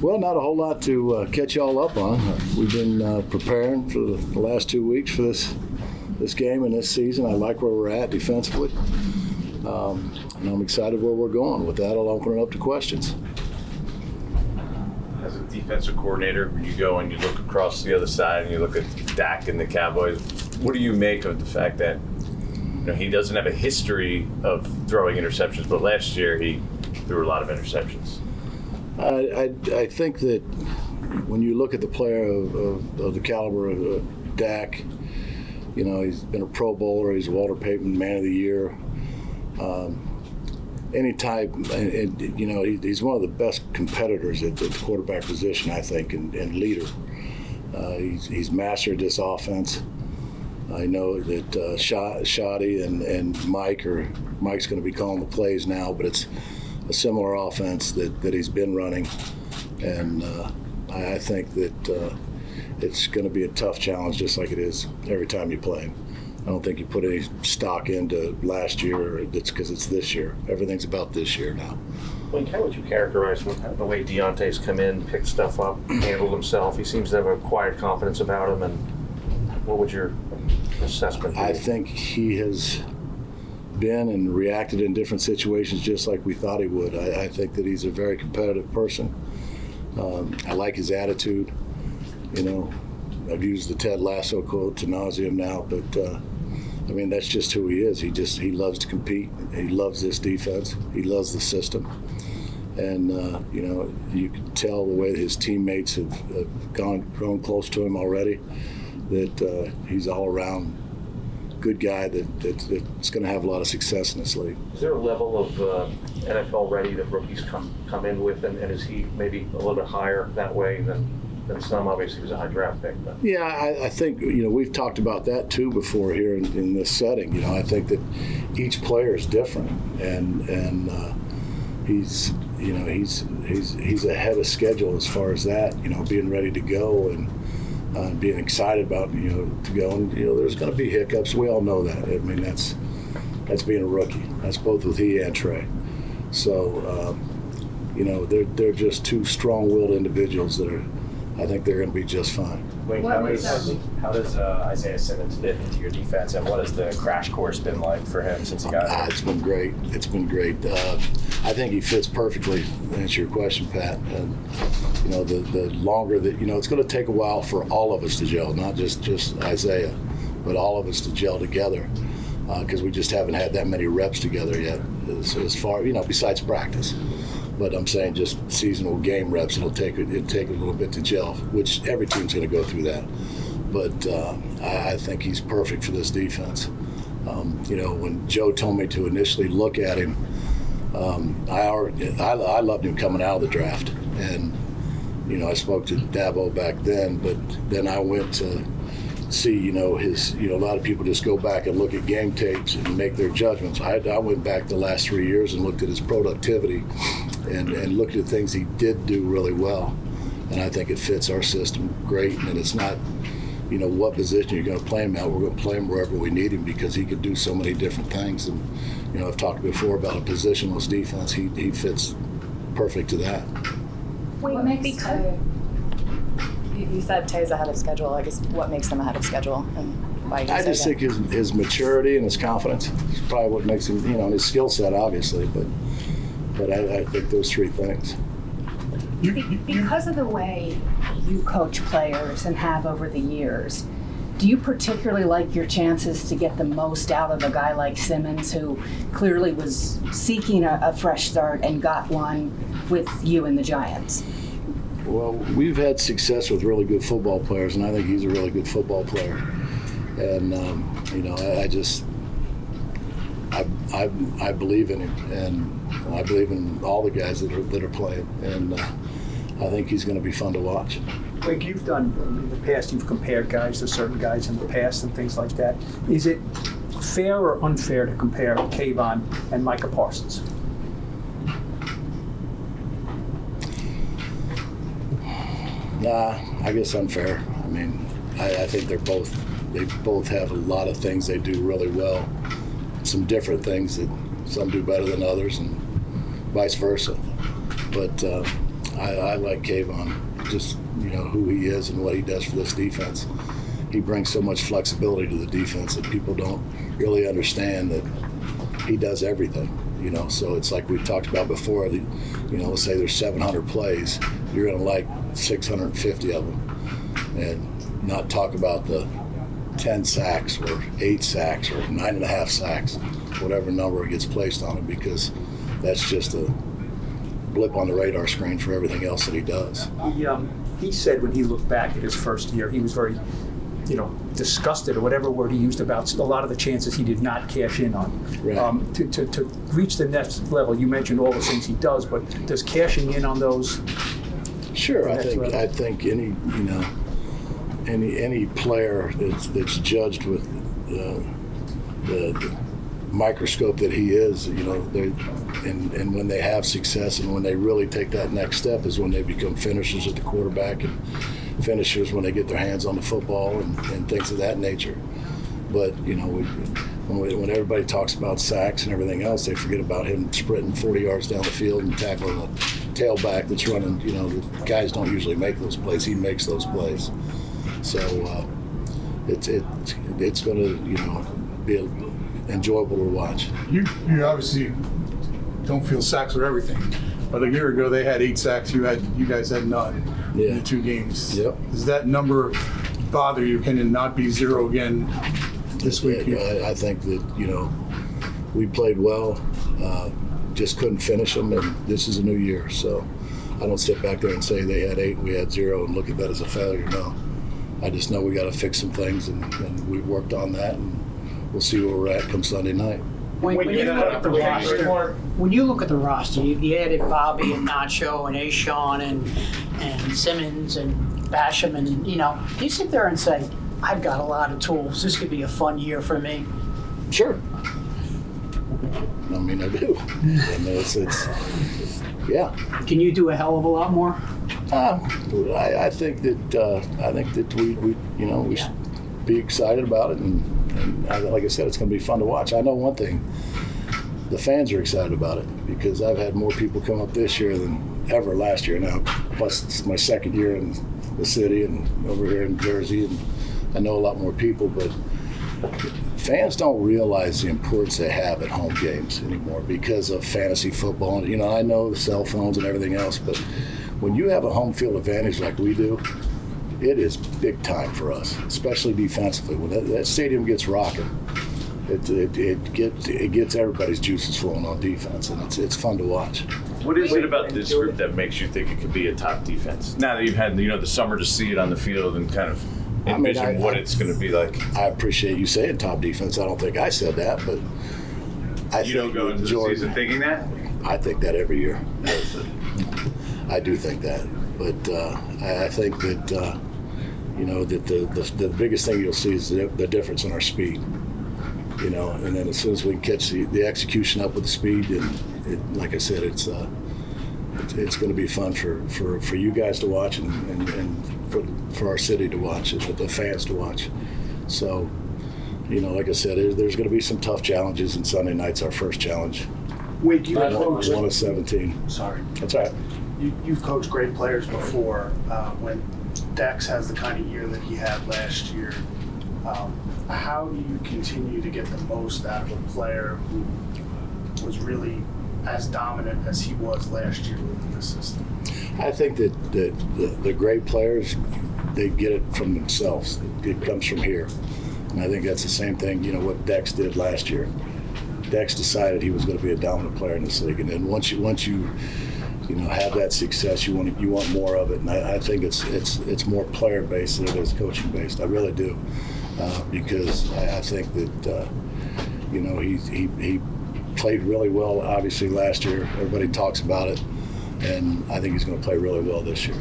Well, not a whole lot to catch y'all up on. We've been preparing for the last 2 weeks for this game and this season. I like where we're at defensively, and I'm excited where we're going. With that, I'll open it up to questions. As a defensive coordinator, when you go and you look across the other side and you look at Dak and the Cowboys, what do you make of the fact that he doesn't have a history of throwing interceptions, but last year he threw a lot of interceptions? I think that when you look at the player of the caliber of Dak, he's been a Pro Bowler, he's a Walter Payton Man of the Year. Any type, he's one of the best competitors at the quarterback position, I think, and leader. He's mastered this offense. I know that Shoddy and Mike's going to be calling the plays now, but it's a similar offense that he's been running, and I think that it's going to be a tough challenge, just like it is every time you play. I don't think you put any stock into last year. It's because it's this year. Everything's about this year now. Wink, how would you characterize the way Deonte's come in, picked stuff up, handled himself? He seems to have a quiet confidence about him, and what would your assessment be? I think he has been and reacted in different situations just like we thought he would. I think that he's a very competitive person. I like his attitude. I've used the Ted Lasso quote to nauseam now, but that's just who he is. He loves to compete. He loves this defense. He loves the system. And you can tell the way his teammates have grown close to him already, that he's an all-around good guy that's going to have a lot of success in this league. Is there a level of NFL ready that rookies come in with, and is he maybe a little bit higher that way than some? Obviously, he was a high draft pick. But. Yeah, I think we've talked about that too before here in this setting. I think that each player is different, and he's ahead of schedule as far as that. Being ready to go and being excited about to go. And there's going to be hiccups. We all know that. That's being a rookie. That's both with he and Trey. So they're just two strong-willed individuals that are. I think they're going to be just fine. Wink, how does Isaiah Simmons fit into your defense, and what has the crash course been like for him since he got here? It's been great. I think he fits perfectly, to answer your question, Pat. And, the longer that, it's going to take a while for all of us to gel, not just Isaiah, but all of us to gel together, because we just haven't had that many reps together yet as far, besides practice. But I'm saying just seasonal game reps, it'll take a little bit to gel, which every team's going to go through that. But I think he's perfect for this defense. When Joe told me to initially look at him, I loved him coming out of the draft. And, I spoke to Dabo back then, but then I went to see, a lot of people just go back and look at game tapes and make their judgments. I went back the last 3 years and looked at his productivity and looked at things he did do really well. And I think it fits our system great. And it's not, what position you're going to play him at. We're going to play him wherever we need him because he could do so many different things. And, I've talked before about a positionless defense. He fits perfect to that. What makes you said Tay's ahead of schedule. I guess what makes him ahead of schedule, and why? I just think his maturity and his confidence is probably what makes him, his skill set, obviously, but I think those three things. Because of the way you coach players and have over the years, do you particularly like your chances to get the most out of a guy like Simmons, who clearly was seeking a fresh start and got one with you and the Giants? Well, we've had success with really good football players, and I think he's a really good football player. And I believe in him, and I believe in all the guys that are playing, and I think he's going to be fun to watch. Like you've done in the past, you've compared guys to certain guys in the past and things like that. Is it fair or unfair to compare Kayvon and Micah Parsons? Nah, I guess unfair. I think they both have a lot of things they do really well. Some different things that some do better than others, and vice versa. But I like Kayvon, just who he is and what he does for this defense. He brings so much flexibility to the defense that people don't really understand that he does everything. So it's like we talked about before. Let's say there's 700 plays, you're going to like 650 of them, and not talk about the 10 sacks or 8 sacks or 9.5 sacks, whatever number gets placed on it, because that's just a blip on the radar screen for everything else that he does. He said when he looked back at his first year, he was very, disgusted, or whatever word he used, about a lot of the chances he did not cash in on. Right. To reach the next level, you mentioned all the things he does, but does cashing in on those? Sure, I think any player that's judged with the microscope that he is, and when they have success and when they really take that next step is when they become finishers at the quarterback and finishers when they get their hands on the football and things of that nature. But when everybody talks about sacks and everything else, they forget about him sprinting 40 yards down the field and tackling a tailback that's running. The guys don't usually make those plays. He makes those plays. So it's going to be enjoyable to watch. You obviously don't feel sacks are everything, but a year ago they had 8 sacks. You guys had none in the 2 games. Yep. Does that number bother you? Can it not be 0 again this week? I think that we played well, just couldn't finish them, and this is a new year, so I don't sit back there and say they had 8, we had 0, and look at that as a failure. No, I just know we got to fix some things, and we worked on that, and we'll see where we're at come Sunday night. When you look at the roster, you added Bobby and Nacho and Ashawn and Simmons and Basham, and you sit there and say, I've got a lot of tools. This could be a fun year for me. Sure. I do. It's yeah. Can you do a hell of a lot more? I think that we should be excited about it, and like I said, it's going to be fun to watch. I know one thing: the fans are excited about it, because I've had more people come up this year than ever last year. Now, plus it's my second year in the city and over here in Jersey, and I know a lot more people, but fans don't realize the importance they have at home games anymore because of fantasy football. And I know the cell phones and everything else, but when you have a home field advantage like we do, it is big time for us, especially defensively. When that stadium gets rocking, it gets everybody's juices flowing on defense, and it's fun to watch. What is it about this group that makes you think it could be a top defense? Now that you've had the summer to see it on the field and kind of envision what it's going to be like. I appreciate you saying top defense. I don't think I said that, but you don't go into the season thinking that? I think that every year. I do think that, but I think that that the biggest thing you'll see is the difference in our speed. And then as soon as we can catch the execution up with the speed, and like I said, it's going to be fun for you guys to watch and for our city to watch, and for the fans to watch. So, like I said, there's going to be some tough challenges, and Sunday night's our first challenge. Wait, you coached? 1 of 17. Sorry. That's all right. You've coached great players before. When Dex has the kind of year that he had last year, how do you continue to get the most out of a player who was really as dominant as he was last year within the system? I think that the great players, they get it from themselves. It comes from here. And I think that's the same thing, what Dex did last year. Dex decided he was going to be a dominant player in this league. And then once you have that success, you want more of it. And I think it's more player based than it is coaching based. I really do, because I think that he played really well. Obviously last year, everybody talks about it, and I think he's going to play really well this year.